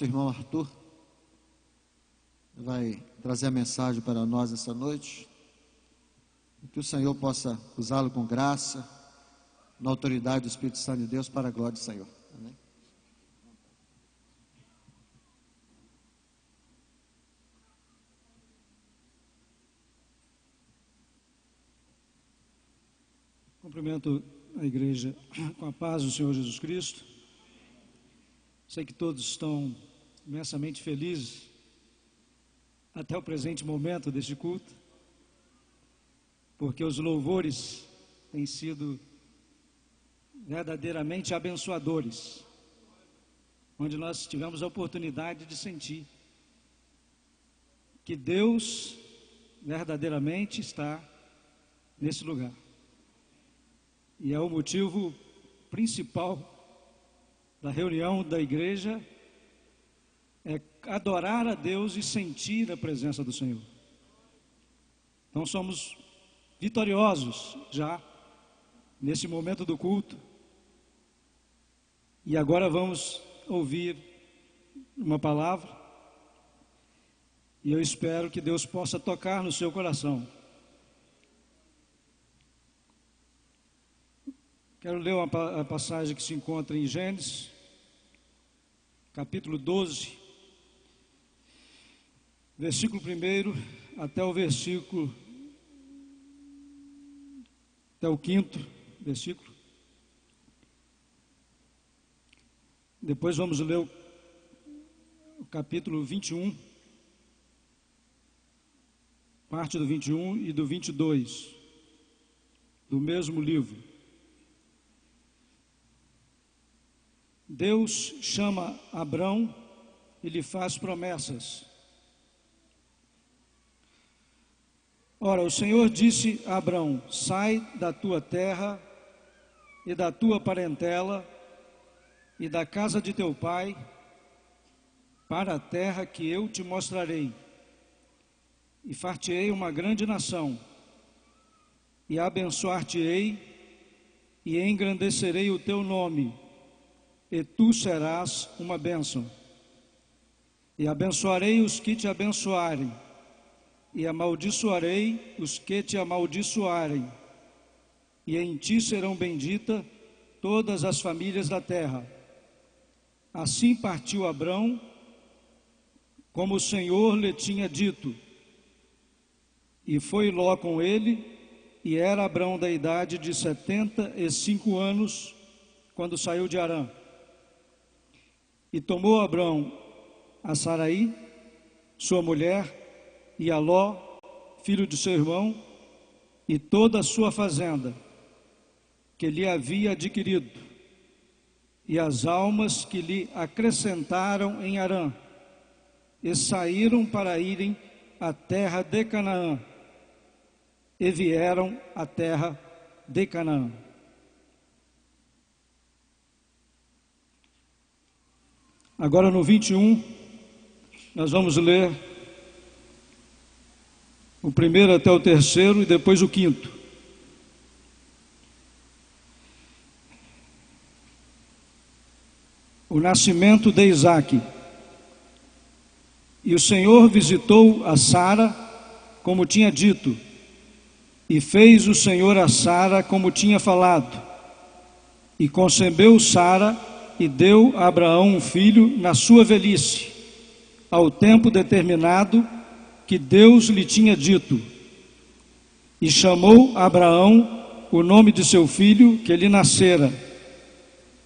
O irmão Arthur vai trazer a mensagem para nós essa noite. Que o Senhor possa usá-lo com graça, na autoridade do Espírito Santo de Deus, para a glória do Senhor. Amém. Cumprimento a igreja com a paz do Senhor Jesus Cristo. Sei que todos estão imensamente felizes até o presente momento deste culto, porque os louvores têm sido verdadeiramente abençoadores, onde nós tivemos a oportunidade de sentir que Deus verdadeiramente está nesse lugar. E é o motivo principal da reunião da igreja, é adorar a Deus e sentir a presença do Senhor. Então somos vitoriosos já nesse momento do culto. E agora vamos ouvir uma palavra, e eu espero que Deus possa tocar no seu coração. Quero ler a passagem que se encontra em Gênesis, capítulo 12, versículo 1 até o versículo, até o 5º versículo. Depois vamos ler o capítulo 21, parte do 21 e do 22, do mesmo livro. Deus chama Abrão e lhe faz promessas. Ora, o Senhor disse a Abrão: sai da tua terra e da tua parentela e da casa de teu pai para a terra que eu te mostrarei, e far-te-ei uma grande nação, e abençoar-te-ei, e engrandecerei o teu nome, e tu serás uma bênção. E abençoarei os que te abençoarem, e amaldiçoarei os que te amaldiçoarem, e em ti serão benditas todas as famílias da terra. Assim partiu Abrão, como o Senhor lhe tinha dito, e foi Ló com ele, e era Abrão da idade de 75 anos, quando saiu de Harã. E tomou Abrão a Saraí, sua mulher, e a Ló, filho de seu irmão, e toda a sua fazenda, que lhe havia adquirido, e as almas que lhe acrescentaram em Harã, e saíram para irem à terra de Canaã, e vieram à terra de Canaã. Agora no 21, nós vamos ler o 1º até o 3º e depois o 5º. O nascimento de Isaque. E o Senhor visitou a Sara, como tinha dito, e fez o Senhor a Sara como tinha falado, e concebeu Sara, e deu a Abraão um filho na sua velhice, ao tempo determinado que Deus lhe tinha dito. E chamou Abraão o nome de seu filho que lhe nascera,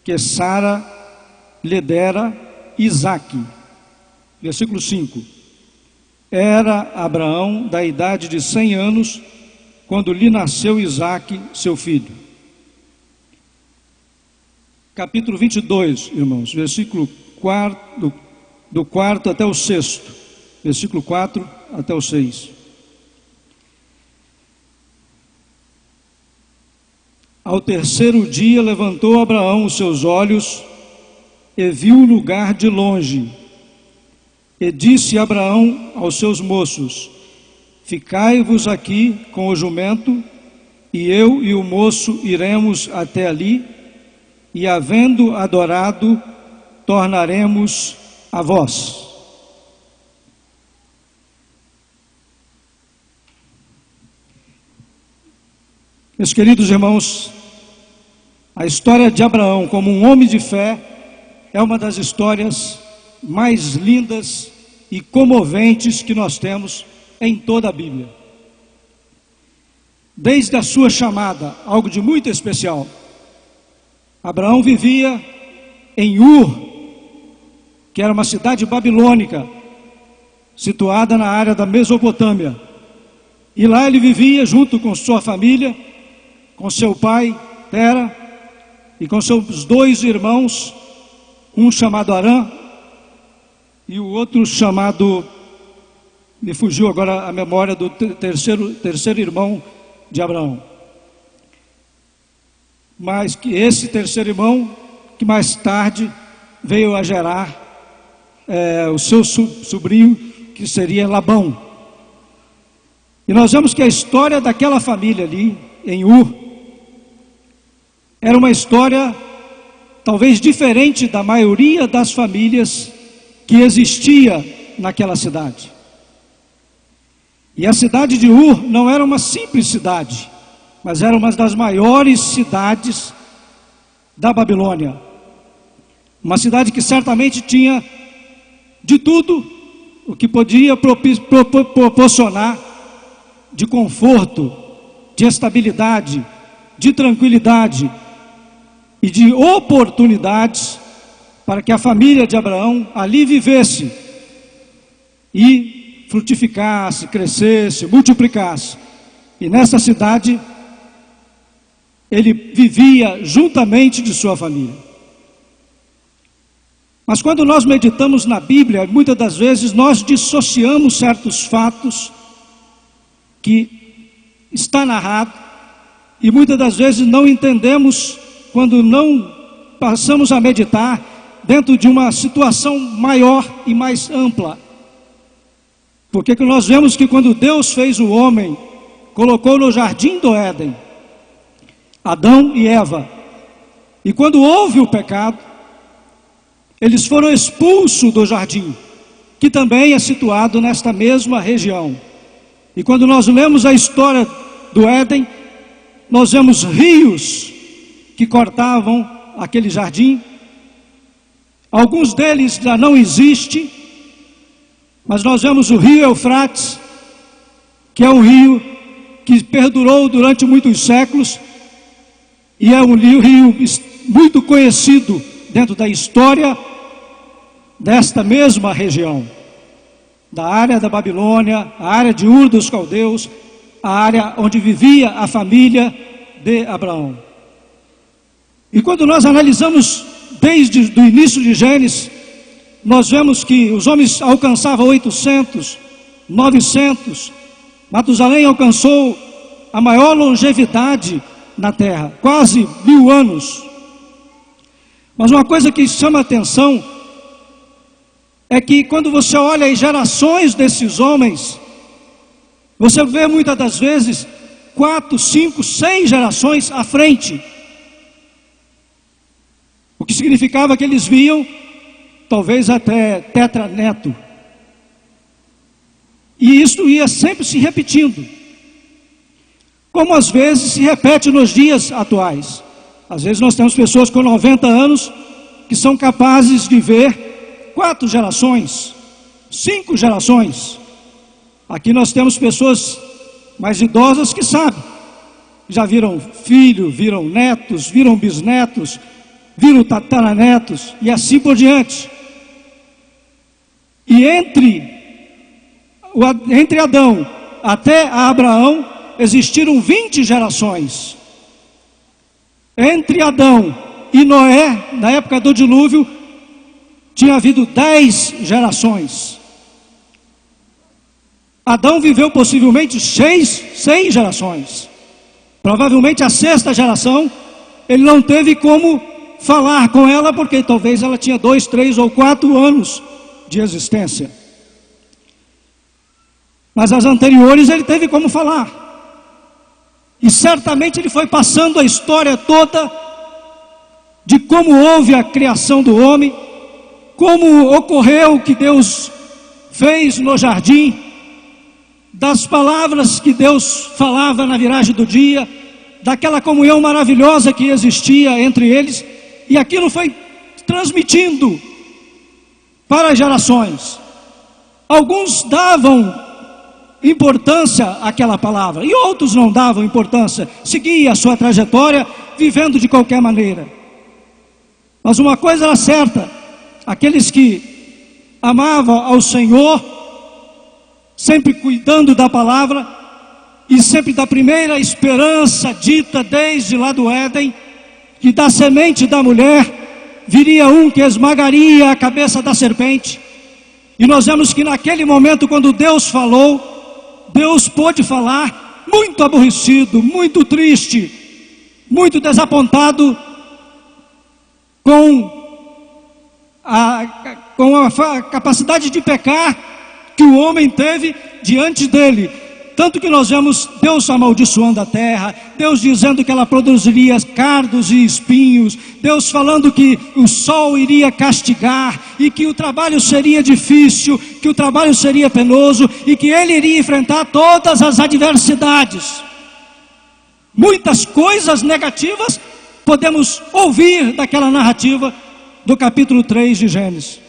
que Sara lhe dera, Isaque. Versículo 5. Era Abraão da idade de 100 anos, quando lhe nasceu Isaque, seu filho. Capítulo 22, irmãos, versículo 4, do 4 até o 6º, versículo 4 até o 6. Ao 3º dia levantou Abraão os seus olhos e viu o lugar de longe. E disse Abraão aos seus moços: ficai-vos aqui com o jumento, e eu e o moço iremos até ali, e havendo adorado, tornaremos a vós. Meus queridos irmãos, a história de Abraão como um homem de fé é uma das histórias mais lindas e comoventes que nós temos em toda a Bíblia. Desde a sua chamada, algo de muito especial. Abraão vivia em Ur, que era uma cidade babilônica, situada na área da Mesopotâmia. E lá ele vivia junto com sua família, com seu pai, Tera, e com seus 2 irmãos, um chamado Arã, e o outro chamado, me fugiu agora a memória do terceiro irmão de Abraão. Mas que esse terceiro irmão, que mais tarde veio a gerar o seu sobrinho, que seria Labão. E nós vemos que a história daquela família ali, em Ur, era uma história talvez diferente da maioria das famílias que existia naquela cidade. E a cidade de Ur não era uma simples cidade, mas era uma das maiores cidades da Babilônia. Uma cidade que certamente tinha de tudo o que podia proporcionar de conforto, de estabilidade, de tranquilidade e de oportunidades para que a família de Abraão ali vivesse e frutificasse, crescesse, multiplicasse. E nessa cidade ele vivia juntamente de sua família. Mas quando nós meditamos na Bíblia, muitas das vezes nós dissociamos certos fatos que está narrado e muitas das vezes não entendemos quando não passamos a meditar dentro de uma situação maior e mais ampla. Porque nós vemos que quando Deus fez o homem, colocou no jardim do Éden Adão e Eva, e quando houve o pecado, eles foram expulsos do jardim, que também é situado nesta mesma região. E quando nós lemos a história do Éden, nós vemos rios que cortavam aquele jardim. Alguns deles já não existem, mas nós vemos o rio Eufrates, que é um rio que perdurou durante muitos séculos, e é um rio muito conhecido dentro da história desta mesma região, da área da Babilônia, a área de Ur dos Caldeus, a área onde vivia a família de Abraão. E quando nós analisamos desde o início de Gênesis, nós vemos que os homens alcançavam 800, 900, Matusalém alcançou a maior longevidade na terra, quase 1000 anos. Mas uma coisa que chama a atenção é que quando você olha as gerações desses homens, você vê muitas das vezes 4, 5, 6 gerações à frente. O que significava que eles viam talvez até tetraneto. E isso ia sempre se repetindo, como às vezes se repete nos dias atuais. Às vezes nós temos pessoas com 90 anos que são capazes de ver 4 gerações, 5 gerações. Aqui nós temos pessoas mais idosas que sabem, já viram filho, viram netos, viram bisnetos, viram tataranetos e assim por diante. E entre Adão até Abraão existiram 20 gerações. Entre Adão e Noé, na época do dilúvio, tinha havido 10 gerações. Adão viveu possivelmente 6 gerações. Provavelmente a 6ª geração, ele não teve como falar com ela, porque talvez ela tinha 2, 3 ou 4 anos de existência. Mas as anteriores ele teve como falar. E certamente ele foi passando a história toda de como houve a criação do homem, como ocorreu que Deus fez no jardim, das palavras que Deus falava na viragem do dia, daquela comunhão maravilhosa que existia entre eles, e aquilo foi transmitindo para as gerações. Alguns davam importância àquela palavra, e outros não davam importância, seguia a sua trajetória, vivendo de qualquer maneira. Mas uma coisa era certa: aqueles que amavam ao Senhor, sempre cuidando da palavra, e sempre da primeira esperança dita desde lá do Éden, que da semente da mulher viria um que esmagaria a cabeça da serpente. E nós vemos que naquele momento, quando Deus falou, Deus pôde falar muito aborrecido, muito triste, muito desapontado com a capacidade de pecar que o homem teve diante dele. Tanto que nós vemos Deus amaldiçoando a terra, Deus dizendo que ela produziria cardos e espinhos, Deus falando que o sol iria castigar, e que o trabalho seria difícil, que o trabalho seria penoso, e que ele iria enfrentar todas as adversidades. Muitas coisas negativas podemos ouvir daquela narrativa do capítulo 3 de Gênesis.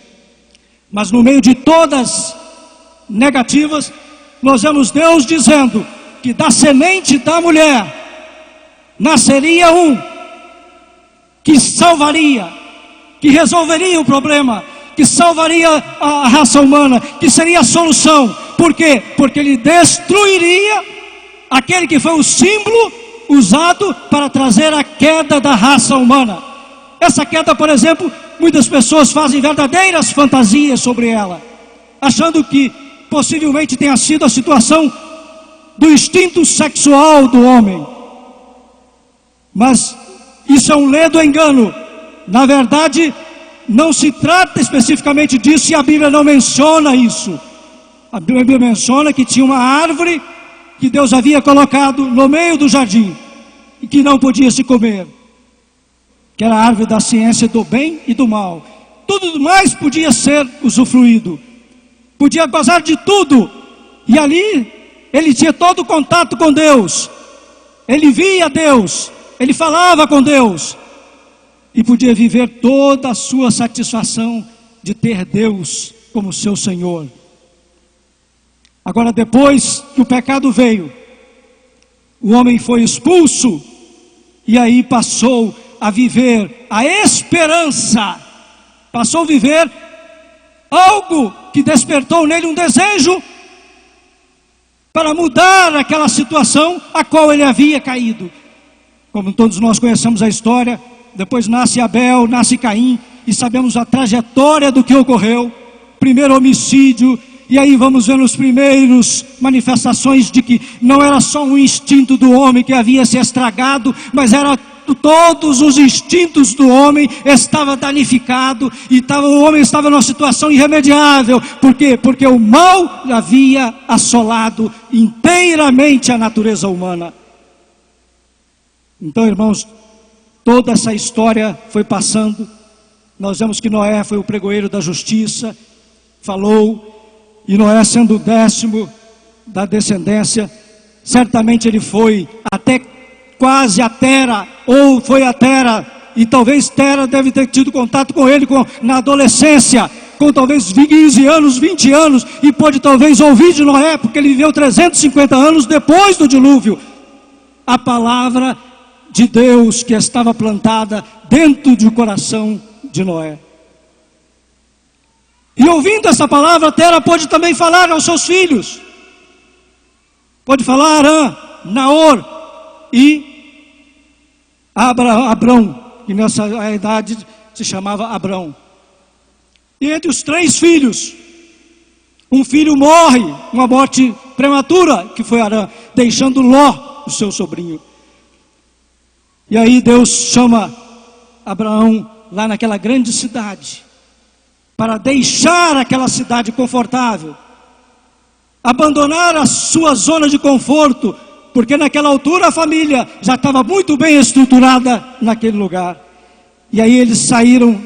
Mas no meio de todas negativas, nós vemos Deus dizendo que da semente da mulher nasceria um que salvaria, que resolveria o problema, que salvaria a raça humana, que seria a solução. Por quê? Porque ele destruiria aquele que foi o símbolo usado para trazer a queda da raça humana. Essa queda, por exemplo, muitas pessoas fazem verdadeiras fantasias sobre ela, achando que possivelmente tenha sido a situação do instinto sexual do homem. Mas isso é um ledo engano. Na verdade, não se trata especificamente disso, e a Bíblia não menciona isso. A Bíblia menciona que tinha uma árvore que Deus havia colocado no meio do jardim e que não podia se comer, que era a árvore da ciência do bem e do mal. Tudo mais podia ser usufruído, podia gozar de tudo, e ali ele tinha todo o contato com Deus, ele via Deus, ele falava com Deus, e podia viver toda a sua satisfação de ter Deus como seu Senhor. Agora, depois que o pecado veio, o homem foi expulso, e aí passou a viver a esperança, passou a viver algo que despertou nele um desejo para mudar aquela situação a qual ele havia caído. Como todos nós conhecemos a história, depois nasce Abel, nasce Caim, e sabemos a trajetória do que ocorreu. Primeiro homicídio, e aí vamos ver nos primeiros manifestações de que não era só um instinto do homem que havia se estragado, mas era todos os instintos do homem estavam danificados, e o homem estava numa situação irremediável. Por quê? Porque o mal havia assolado inteiramente a natureza humana. Então, irmãos, toda essa história foi passando. Nós vemos que Noé foi o pregoeiro da justiça, falou, e Noé, sendo o 10º da descendência, certamente ele foi até quase a Tera, ou foi a Tera, e talvez Tera deve ter tido contato com ele na adolescência, com talvez 15 anos, 20 anos, e pôde talvez ouvir de Noé, porque ele viveu 350 anos depois do dilúvio, a palavra de Deus que estava plantada dentro do coração de Noé. E ouvindo essa palavra, Tera pôde também falar aos seus filhos, pode falar Arã, Naor e Abrão, que nessa idade se chamava Abrão. E entre os 3 filhos, um filho morre, uma morte prematura, que foi Arã, deixando Ló, o seu sobrinho. E aí Deus chama Abraão lá naquela grande cidade, para deixar aquela cidade confortável, abandonar a sua zona de conforto, porque naquela altura a família já estava muito bem estruturada naquele lugar. E aí eles saíram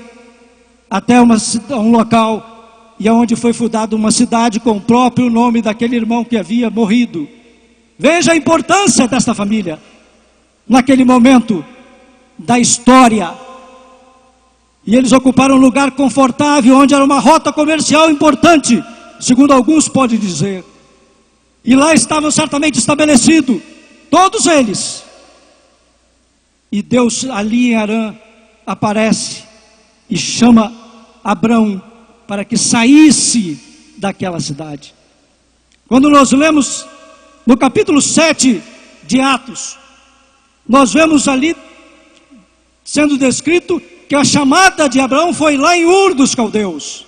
até um local e onde foi fundada uma cidade com o próprio nome daquele irmão que havia morrido. Veja a importância desta família naquele momento da história. E eles ocuparam um lugar confortável, onde era uma rota comercial importante, segundo alguns podem dizer. E lá estavam certamente estabelecidos, todos eles. E Deus ali em Harã aparece e chama Abrão para que saísse daquela cidade. Quando nós lemos no capítulo 7 de Atos, nós vemos ali sendo descrito que a chamada de Abraão foi lá em Ur dos Caldeus.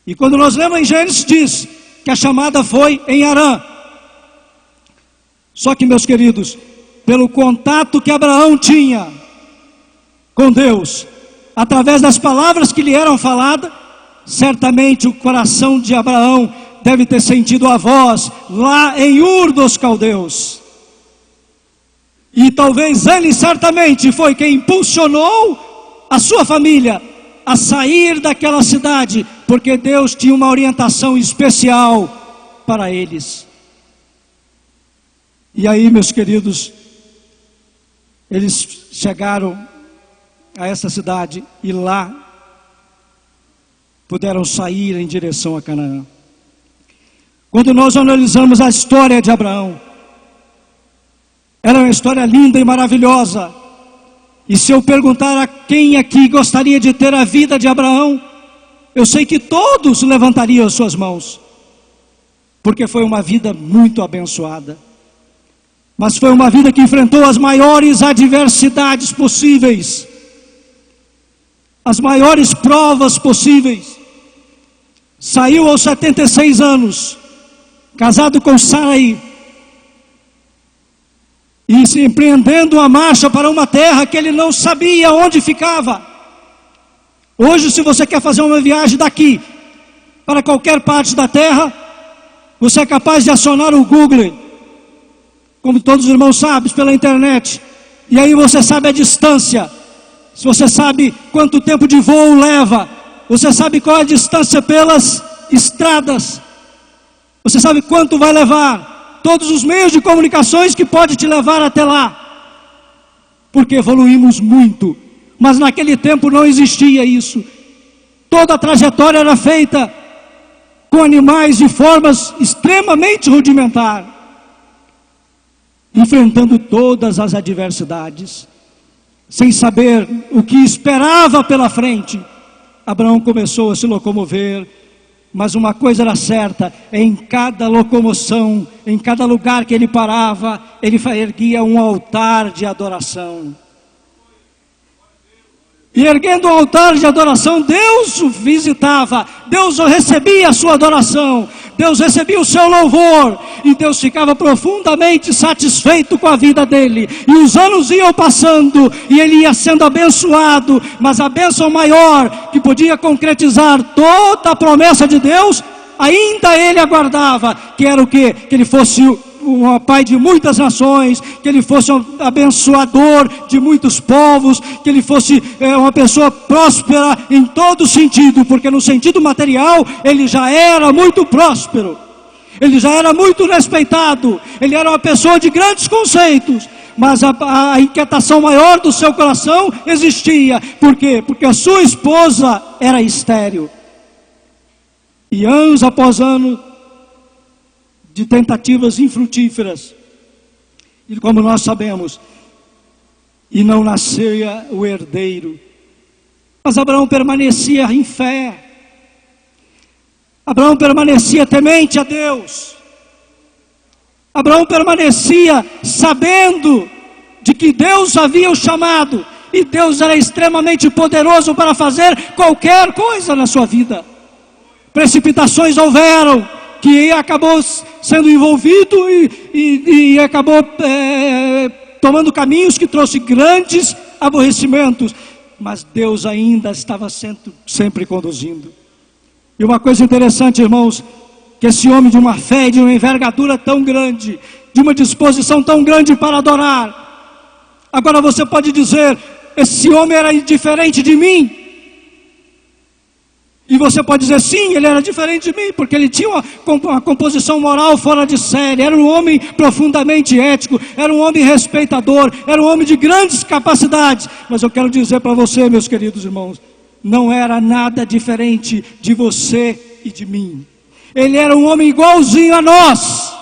E quando nós lemos em Gênesis, diz que a chamada foi em Harã. Só que, meus queridos, pelo contato que Abraão tinha com Deus, através das palavras que lhe eram faladas, certamente o coração de Abraão deve ter sentido a voz lá em Ur dos Caldeus. E talvez ele certamente foi quem impulsionou a sua família a sair daquela cidade, porque Deus tinha uma orientação especial para eles. E aí, meus queridos, eles chegaram a essa cidade e lá puderam sair em direção a Canaã. Quando nós analisamos a história de Abraão, ela é uma história linda e maravilhosa. E se eu perguntar a quem aqui gostaria de ter a vida de Abraão, eu sei que todos levantariam as suas mãos, porque foi uma vida muito abençoada. Mas foi uma vida que enfrentou as maiores adversidades possíveis, as maiores provas possíveis. Saiu aos 76 anos, casado com Sarai, e se empreendendo a marcha para uma terra que ele não sabia onde ficava. Hoje, se você quer fazer uma viagem daqui para qualquer parte da terra, você é capaz de acionar o Google, como todos os irmãos sabem, pela internet, e aí você sabe a distância, se você sabe quanto tempo de voo leva, você sabe qual é a distância pelas estradas, você sabe quanto vai levar, todos os meios de comunicações que pode te levar até lá, porque evoluímos muito, mas naquele tempo não existia isso. Toda a trajetória era feita com animais de formas extremamente rudimentar, enfrentando todas as adversidades, sem saber o que esperava pela frente. Abraão começou a se locomover, mas uma coisa era certa: em cada locomoção, em cada lugar que ele parava, ele erguia um altar de adoração. E erguendo um altar de adoração, Deus o visitava, Deus recebia a sua adoração, Deus recebia o seu louvor, e Deus ficava profundamente satisfeito com a vida dele. E os anos iam passando, e ele ia sendo abençoado, mas a bênção maior, que podia concretizar toda a promessa de Deus, ainda ele aguardava, que era o quê? Que ele fosse um pai de muitas nações, que ele fosse um abençoador de muitos povos, que ele fosse uma pessoa próspera em todo sentido, porque no sentido material ele já era muito próspero, ele já era muito respeitado, ele era uma pessoa de grandes conceitos, mas a inquietação maior do seu coração existia. Por quê? Porque a sua esposa era estéril, e anos após anos de tentativas infrutíferas, e como nós sabemos, e não nascia o herdeiro. Mas Abraão permanecia em fé, Abraão permanecia temente a Deus, Abraão permanecia sabendo de que Deus havia o chamado, e Deus era extremamente poderoso para fazer qualquer coisa na sua vida. Precipitações houveram, que acabou sendo envolvido e acabou tomando caminhos que trouxe grandes aborrecimentos, mas Deus ainda estava sempre conduzindo. E uma coisa interessante, irmãos, que esse homem de uma fé, de uma envergadura tão grande, de uma disposição tão grande para adorar, agora você pode dizer: esse homem era diferente de mim. E você pode dizer, sim, ele era diferente de mim, porque ele tinha uma composição moral fora de série, era um homem profundamente ético, era um homem respeitador, era um homem de grandes capacidades. Mas eu quero dizer para você, meus queridos irmãos, não era nada diferente de você e de mim. Ele era um homem igualzinho a nós.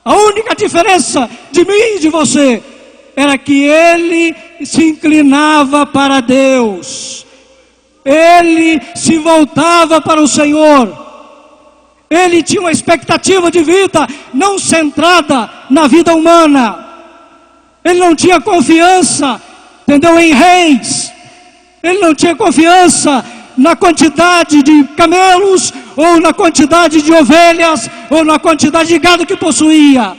A única diferença de mim e de você era que ele se inclinava para Deus. Ele se voltava para o Senhor. Ele tinha uma expectativa de vida não centrada na vida humana. Ele não tinha confiança, entendeu, em reis. Ele não tinha confiança na quantidade de camelos, ou na quantidade de ovelhas, ou na quantidade de gado que possuía.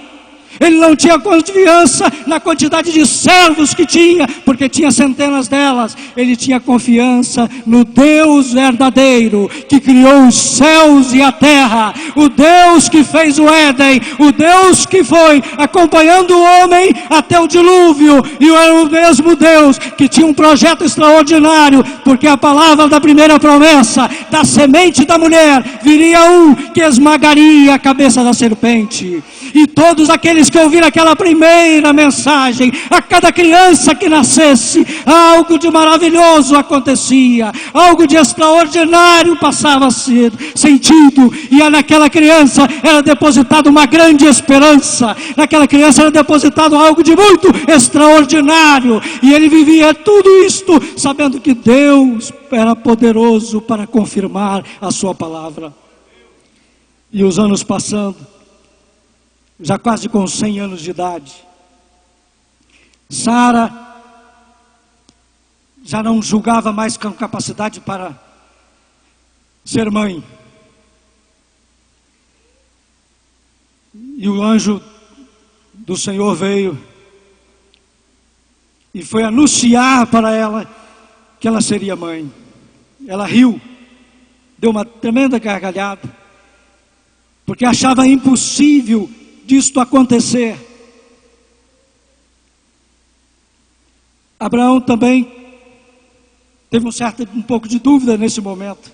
Ele não tinha confiança na quantidade de servos que tinha, porque tinha centenas delas. Ele tinha confiança no Deus verdadeiro, que criou os céus e a terra, o Deus que fez o Éden, o Deus que foi acompanhando o homem até o dilúvio, e era o mesmo Deus que tinha um projeto extraordinário, porque a palavra da primeira promessa, da semente da mulher, viria um que esmagaria a cabeça da serpente. E todos aqueles que ouviram aquela primeira mensagem, a cada criança que nascesse, algo de maravilhoso acontecia, algo de extraordinário passava a ser sentido, e naquela criança era depositada uma grande esperança, naquela criança era depositado algo de muito extraordinário, e ele vivia tudo isto sabendo que Deus era poderoso para confirmar a sua palavra. E os anos passando, já quase com 100 anos de idade, Sara já não julgava mais com capacidade para ser mãe. E o anjo do Senhor veio e foi anunciar para ela que ela seria mãe. Ela riu, deu uma tremenda gargalhada, porque achava impossível disto acontecer. Abraão também teve um pouco de dúvida nesse momento,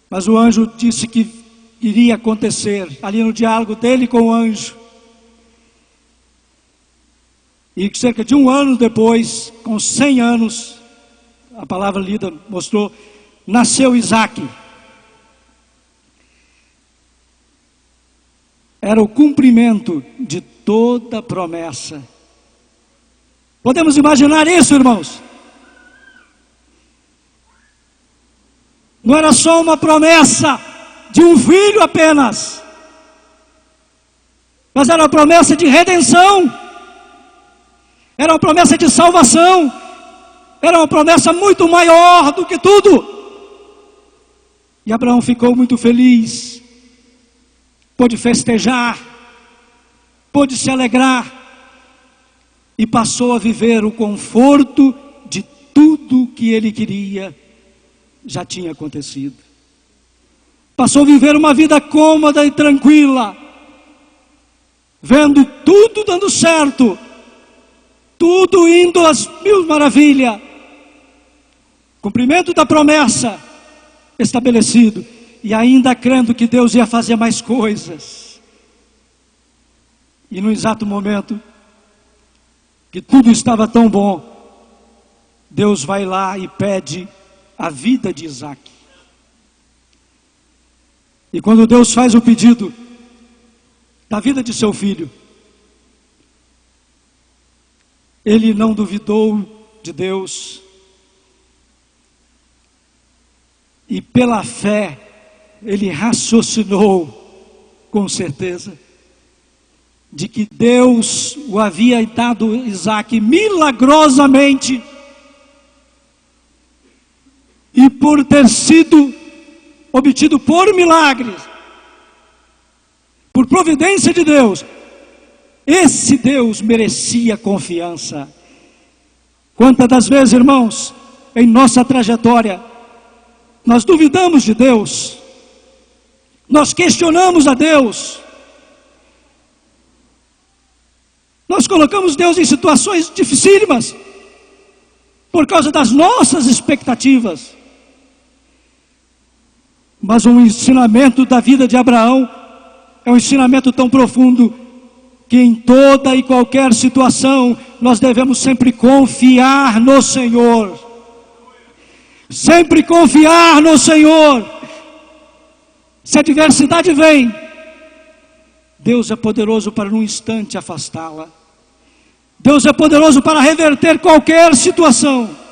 mas o anjo disse que iria acontecer, ali no diálogo dele com o anjo. E cerca de 1 ano depois, com 100 anos, a palavra lida mostrou, nasceu Isaque. Era o cumprimento de toda promessa. Podemos imaginar isso, irmãos? Não era só uma promessa de um filho apenas, mas era uma promessa de redenção, era uma promessa de salvação, era uma promessa muito maior do que tudo. E Abraão ficou muito feliz, pôde festejar, pôde se alegrar, e passou a viver o conforto de tudo que ele queria, já tinha acontecido. Passou a viver uma vida cômoda e tranquila, vendo tudo dando certo, tudo indo às mil maravilhas, cumprimento da promessa estabelecido, e ainda crendo que Deus ia fazer mais coisas. E no exato momento que tudo estava tão bom, Deus vai lá e pede a vida de Isaque. E quando Deus faz o pedido da vida de seu filho, ele não duvidou de Deus, e pela fé ele raciocinou com certeza de que Deus o havia dado Isaque milagrosamente, e por ter sido obtido por milagres, por providência de Deus, esse Deus merecia confiança. Quantas das vezes, irmãos, em nossa trajetória, nós duvidamos de Deus, nós questionamos a Deus, nós colocamos Deus em situações dificílimas, por causa das nossas expectativas. Mas o ensinamento da vida de Abraão é um ensinamento tão profundo que em toda e qualquer situação nós devemos sempre confiar no Senhor. Sempre confiar no Senhor. Se a adversidade vem, Deus é poderoso para num instante afastá-la. Deus é poderoso para reverter qualquer situação.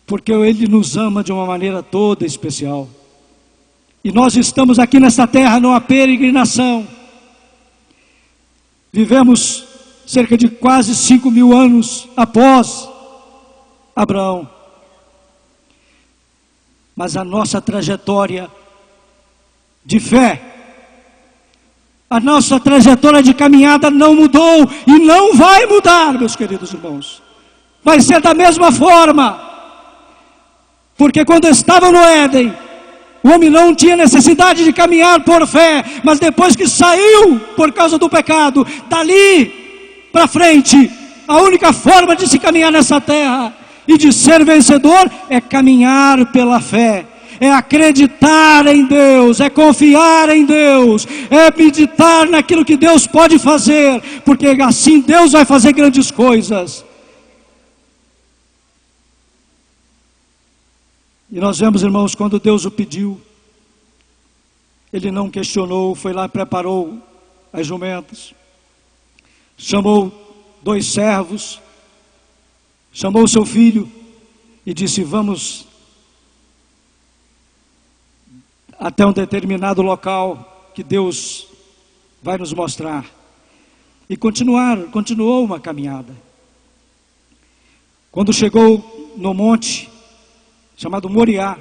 Porque Ele nos ama de uma maneira toda especial. E nós estamos aqui nessa terra numa peregrinação. Vivemos cerca de quase 5.000 anos após Abraão. Mas a nossa trajetória de fé, a nossa trajetória de caminhada não mudou e não vai mudar, meus queridos irmãos. Vai ser da mesma forma. Porque quando estava no Éden, o homem não tinha necessidade de caminhar por fé, mas depois que saiu por causa do pecado, dali para frente, a única forma de se caminhar nessa terra e de ser vencedor é caminhar pela fé, é acreditar em Deus, é confiar em Deus, é meditar naquilo que Deus pode fazer, porque assim Deus vai fazer grandes coisas. E nós vemos, irmãos, quando Deus o pediu, Ele não questionou, foi lá e preparou as jumentas, chamou 2 servos, chamou seu filho e disse: vamos até um determinado local que Deus vai nos mostrar. E continuou uma caminhada. Quando chegou no monte chamado Moriá,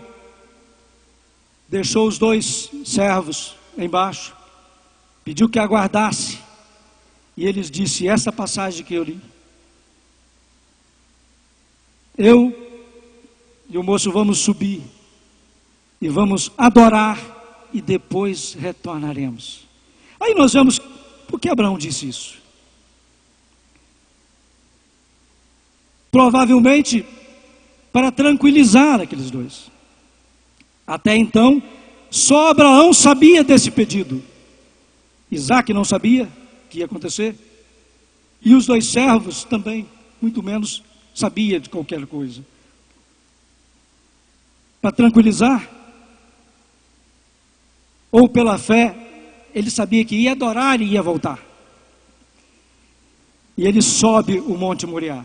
deixou os 2 servos embaixo, pediu que aguardasse, e eles disse essa passagem que eu li: eu e o moço vamos subir e vamos adorar e depois retornaremos. Aí nós vemos por que Abraão disse isso. Provavelmente para tranquilizar aqueles 2. Até então, só Abraão sabia desse pedido. Isaac não sabia que ia acontecer. E os 2 servos também, muito menos, sabia de qualquer coisa. Para tranquilizar, ou pela fé, ele sabia que ia adorar e ia voltar. E ele sobe o Monte Moriá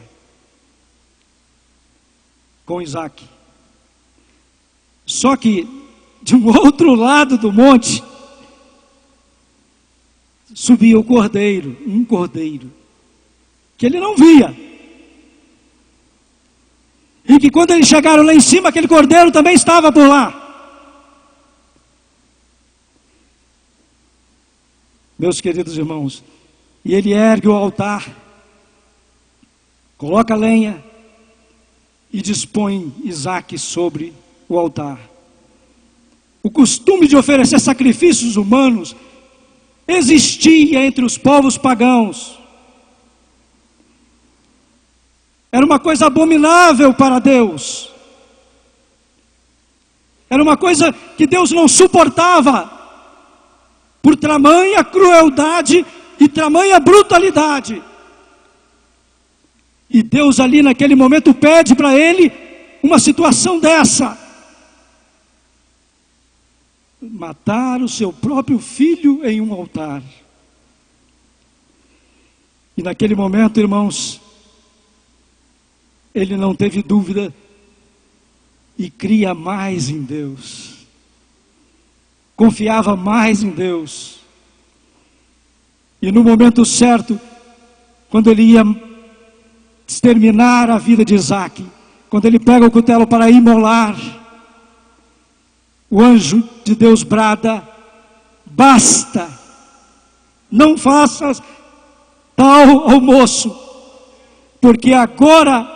com Isaac. Só que de um outro lado do monte subia o cordeiro, um cordeiro que ele não via, e que quando eles chegaram lá em cima, aquele cordeiro também estava por lá. Meus queridos irmãos, e ele ergue o altar, coloca a lenha e dispõe Isaac sobre o altar. O costume de oferecer sacrifícios humanos existia entre os povos pagãos. Era uma coisa abominável para Deus. Era uma coisa que Deus não suportava, por tamanha crueldade e tamanha brutalidade. E Deus ali naquele momento pede para ele uma situação dessa: matar o seu próprio filho em um altar. E naquele momento, irmãos, ele não teve dúvida e cria mais em Deus, confiava mais em Deus. E no momento certo, quando ele ia exterminar a vida de Isaac, quando ele pega o cutelo para imolar, o anjo de Deus brada: basta, não faças tal ao moço, porque agora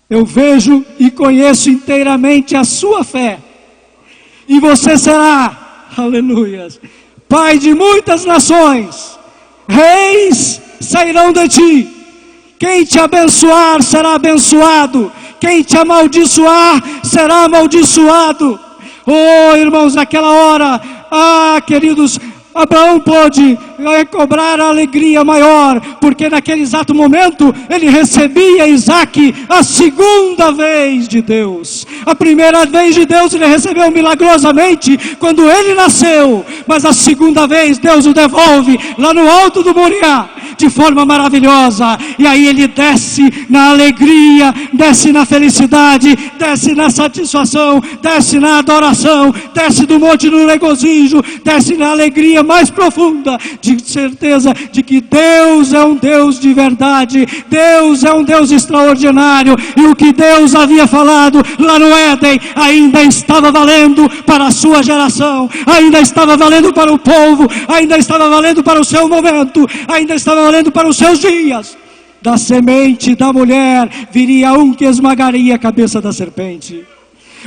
eu vejo e conheço inteiramente a sua fé, e você será, aleluias, pai de muitas nações, reis sairão de ti, quem te abençoar será abençoado, Quem te amaldiçoar será amaldiçoado. Oh, irmãos, naquela hora, queridos, Abraão pôde cobrar a alegria maior, porque naquele exato momento ele recebia Isaque a segunda vez de Deus. A primeira vez de Deus ele recebeu milagrosamente quando ele nasceu, mas a segunda vez Deus o devolve lá no alto do Moriá, de forma maravilhosa. E aí ele desce na alegria, desce na felicidade, desce na satisfação, desce na adoração, desce do monte no regozijo, desce na alegria mais profunda, de certeza de que Deus é um Deus de verdade, Deus é um Deus extraordinário, e o que Deus havia falado lá no Éden ainda estava valendo para a sua geração, ainda estava valendo para o povo, ainda estava valendo para o seu momento, ainda estava valendo para os seus dias. Da semente da mulher viria um que esmagaria a cabeça da serpente.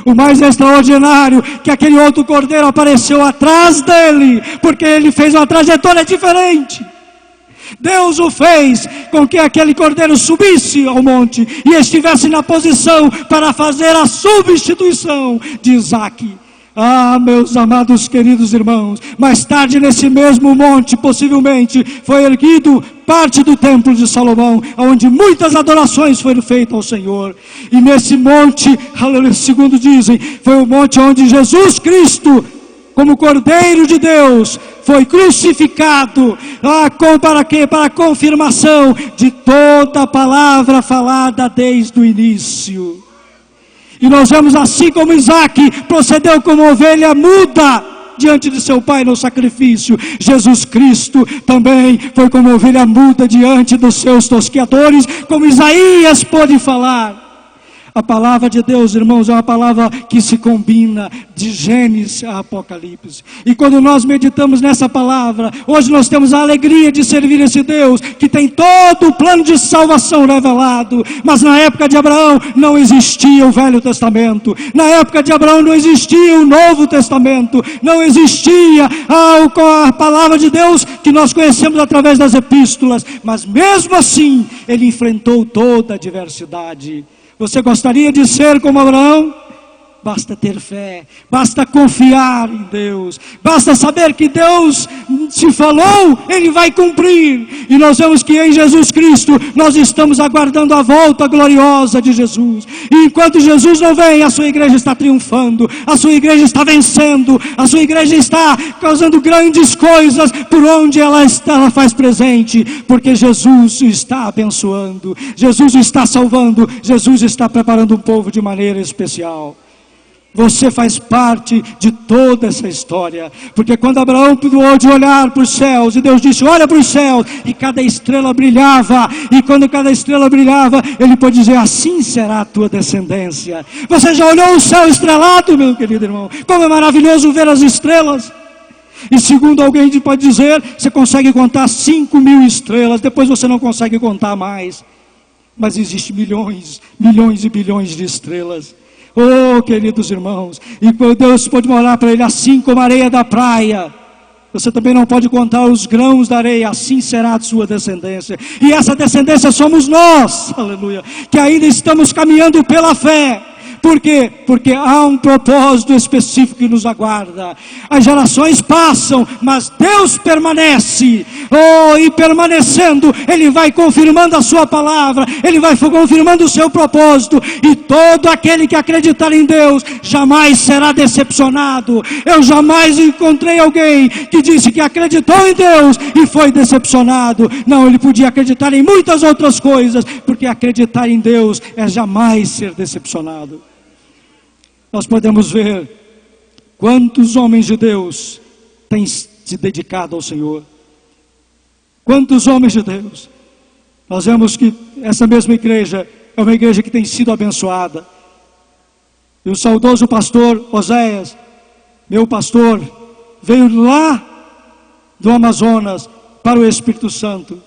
O mais extraordinário, que aquele outro cordeiro apareceu atrás dele, porque ele fez uma trajetória diferente. Deus o fez com que aquele cordeiro subisse ao monte e estivesse na posição para fazer a substituição de Isaque. Meus amados queridos irmãos, mais tarde nesse mesmo monte, possivelmente, foi erguido parte do templo de Salomão, onde muitas adorações foram feitas ao Senhor. E nesse monte, segundo dizem, foi o monte onde Jesus Cristo, como Cordeiro de Deus, foi crucificado. Para quê? Para a confirmação de toda a palavra falada desde o início. E nós vemos, assim como Isaque procedeu como ovelha muda diante de seu pai no sacrifício, Jesus Cristo também foi como ovelha muda diante dos seus tosqueadores, como Isaías pôde falar. A palavra de Deus, irmãos, é uma palavra que se combina de Gênesis a Apocalipse. E quando nós meditamos nessa palavra, hoje nós temos a alegria de servir esse Deus que tem todo o plano de salvação revelado. Mas na época de Abraão não existia o Velho Testamento. Na época de Abraão não existia o Novo Testamento. Não existia a palavra de Deus que nós conhecemos através das epístolas. Mas mesmo assim, ele enfrentou toda a diversidade. Você gostaria de ser como Abraão? Basta ter fé, basta confiar em Deus, basta saber que Deus se falou, Ele vai cumprir. E nós vemos que em Jesus Cristo nós estamos aguardando a volta gloriosa de Jesus. E enquanto Jesus não vem, a sua igreja está triunfando, a sua igreja está vencendo, a sua igreja está causando grandes coisas por onde ela faz presente, porque Jesus está abençoando, Jesus está salvando, Jesus está preparando um povo de maneira especial. Você faz parte de toda essa história, porque quando Abraão pôde de olhar para os céus, e Deus disse, olha para os céus, e cada estrela brilhava, e quando cada estrela brilhava, ele pôde dizer, assim será a tua descendência. Você já olhou o céu estrelado, meu querido irmão? Como é maravilhoso ver as estrelas. E segundo alguém pode dizer, você consegue contar 5.000 estrelas, depois você não consegue contar mais. Mas existem milhões e bilhões de estrelas. Oh, queridos irmãos, e Deus pode morar para ele assim como a areia da praia. Você também não pode contar os grãos da areia, assim será a sua descendência. E essa descendência somos nós, aleluia, que ainda estamos caminhando pela fé. Por quê? Porque há um propósito específico que nos aguarda. As gerações passam, mas Deus permanece. E permanecendo, Ele vai confirmando a sua palavra, Ele vai confirmando o seu propósito. E todo aquele que acreditar em Deus jamais será decepcionado. Eu jamais encontrei alguém que disse que acreditou em Deus e foi decepcionado. Não, ele podia acreditar em muitas outras coisas, porque acreditar em Deus é jamais ser decepcionado. Nós podemos ver quantos homens de Deus têm se dedicado ao Senhor. Quantos homens de Deus. Nós vemos que essa mesma igreja é uma igreja que tem sido abençoada. E o saudoso pastor Oséias, meu pastor, veio lá do Amazonas para o Espírito Santo,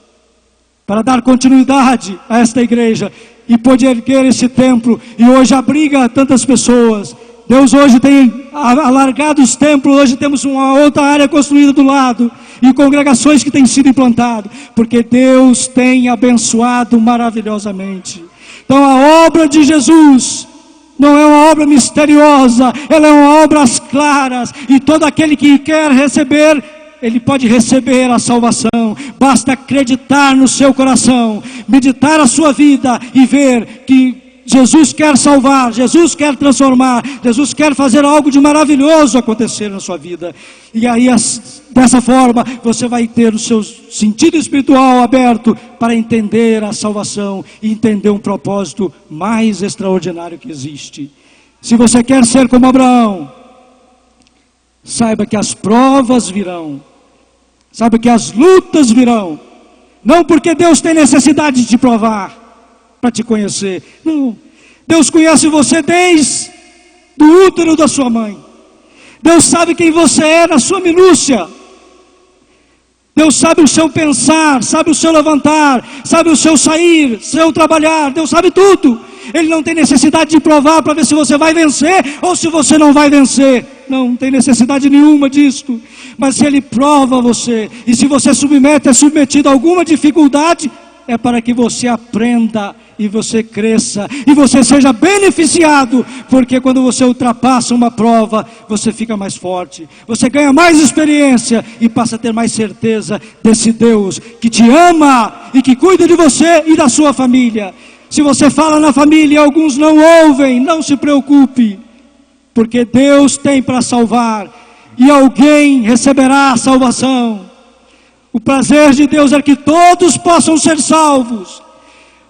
para dar continuidade a esta igreja, e pôde erguer esse templo, e hoje abriga tantas pessoas. Deus hoje tem alargado os templos, hoje temos uma outra área construída do lado, e congregações que têm sido implantadas, porque Deus tem abençoado maravilhosamente. Então a obra de Jesus não é uma obra misteriosa, ela é uma obra às claras, e todo aquele que quer receber, ele pode receber a salvação. Basta acreditar no seu coração, meditar a sua vida e ver que Jesus quer salvar, Jesus quer transformar, Jesus quer fazer algo de maravilhoso acontecer na sua vida. E aí, dessa forma, você vai ter o seu sentido espiritual aberto para entender a salvação e entender um propósito mais extraordinário que existe. Se você quer ser como Abraão, saiba que as provas virão, saiba que as lutas virão, não porque Deus tem necessidade de te provar, para te conhecer. Não. Deus conhece você desde o útero da sua mãe. Deus sabe quem você é na sua minúcia. Deus sabe o seu pensar, sabe o seu levantar, sabe o seu sair, seu trabalhar. Deus sabe tudo. Ele não tem necessidade de provar para ver se você vai vencer ou se você não vai vencer. Não tem necessidade nenhuma disto. Mas se Ele prova você, e se você é submetido a alguma dificuldade, é para que você aprenda e você cresça e você seja beneficiado, porque quando você ultrapassa uma prova, você fica mais forte, você ganha mais experiência e passa a ter mais certeza desse Deus que te ama e que cuida de você e da sua família. Se você fala na família e alguns não ouvem, não se preocupe, porque Deus tem para salvar e alguém receberá a salvação. O prazer de Deus é que todos possam ser salvos,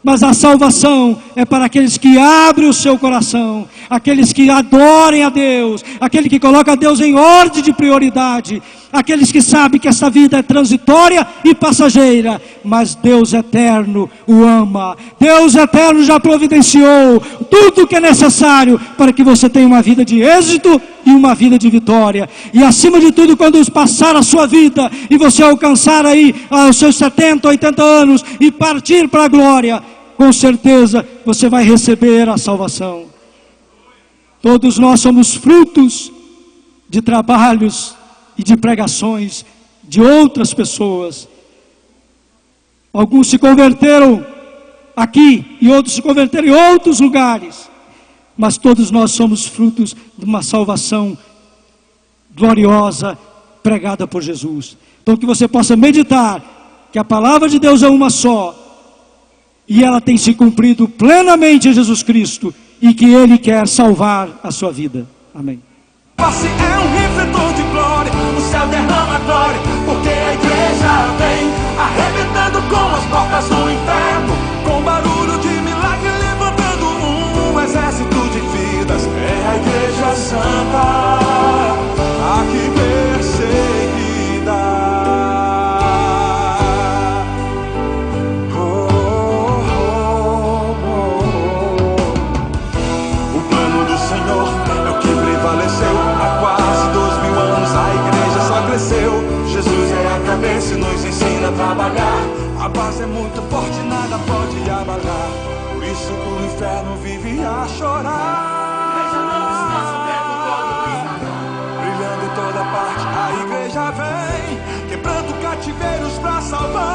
mas a salvação é para aqueles que abrem o seu coração, aqueles que adorem a Deus, aquele que coloca a Deus em ordem de prioridade, aqueles que sabem que essa vida é transitória e passageira, mas Deus eterno o ama. Deus eterno já providenciou tudo o que é necessário para que você tenha uma vida de êxito e uma vida de vitória. E acima de tudo, quando passar a sua vida e você alcançar aí os seus 70, 80 anos e partir para a glória, com certeza você vai receber a salvação. Todos nós somos frutos de trabalhos e de pregações de outras pessoas. Alguns se converteram aqui e outros se converteram em outros lugares, mas todos nós somos frutos de uma salvação gloriosa pregada por Jesus. Então que você possa meditar que a palavra de Deus é uma só e ela tem se cumprido plenamente em Jesus Cristo e que Ele quer salvar a sua vida. Amém. Face é um refletor de glória, o céu derrama glória, porque a igreja vem arrebentando com as portas do inferno, com barulho de milagre levantando um exército de vidas. É a igreja santa, aqui perseguida. O plano do Senhor é o que prevaleceu. Há quase 2000 anos a igreja só cresceu. Jesus é a cabeça e nos ensina a trabalhar. A base é muito forte, nada pode abalar. Por isso que o inferno vive a chorar. Brilhando em toda parte, a igreja vem, quebrando cativeiros pra salvar.